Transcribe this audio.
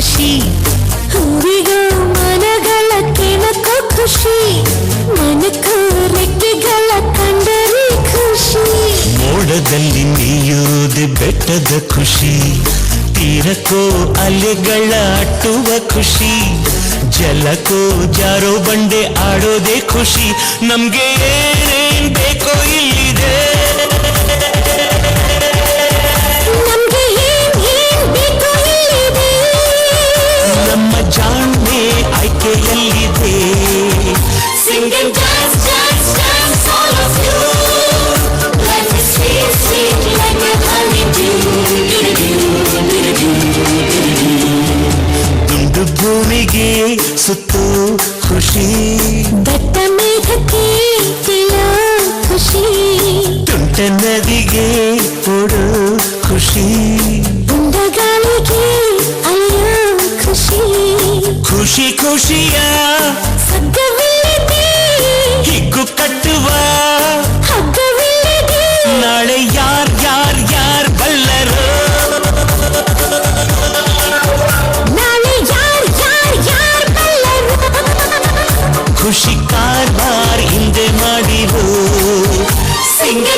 ಖುಷಿ ಹೂವಿಗೂ ಮನಗಳ ಕೆಣಕೋ ಖುಷಿ ಮನಕ್ಕೂ ರೆಕ್ಕೆಗಳ ಕಂಡರೆ ಖುಷಿ ಮೋಡದಲ್ಲಿ ನೀಯುವುದೇ ಬೆಟ್ಟದ ಖುಷಿ ತೀರಕ್ಕೋ ಅಲೆಗಳ ಅಟ್ಟುವ ಖುಷಿ ಜಲಕ್ಕೋ ಜಾರೋ ಬಂಡೆ ಆಡೋದೇ ಖುಷಿ ನಮ್ಗೆ ಏನೇನ್ ಬೇಕೋ ಇಲ್ಲಿದೆ ನಮ್ಗೆ ಏನ್ ಬೇಕೋ ಇಲ್ಲಿದೆ ನಮ್ಮ ಜಾಣ್ಮೆ ಆಯ್ಕೆಯಲ್ಲಿದೆ Sing and dance, dance, dance, all of you Life is sweet, sweet like a honeydew ದುಂಡು ಭೂಮಿಗೆ ಸುತ್ತು ಖುಷಿ ದಟ್ಟ ಮೇಘಕ್ಕೆ ತಿಳೋ ಖುಷಿ ತುಂಟ ನದಿಗೆ ಕೊಡು ಖುಷಿ ಗುಂಡಗಾಳಿಗೆ ಅಯ್ಯೋ ಖುಷಿ ಖುಷಿ ಖುಷಿಯ ಸಗ್ಗವಿಲ್ಲದೆ ಹಿಗ್ಗು ಕಟ್ಟುವ ಹಗ್ಗವಿಲ್ಲದೆ ನಾಳೆ ಯಾರ್ ಯಾರ್ ಯಾರ್ ಬಲ್ಲರು ಖುಷಿ ಕಾರ್ಬಾರ್ ಹಿಂದೆ ಮಾಡಿರು ಸಿಂಗ್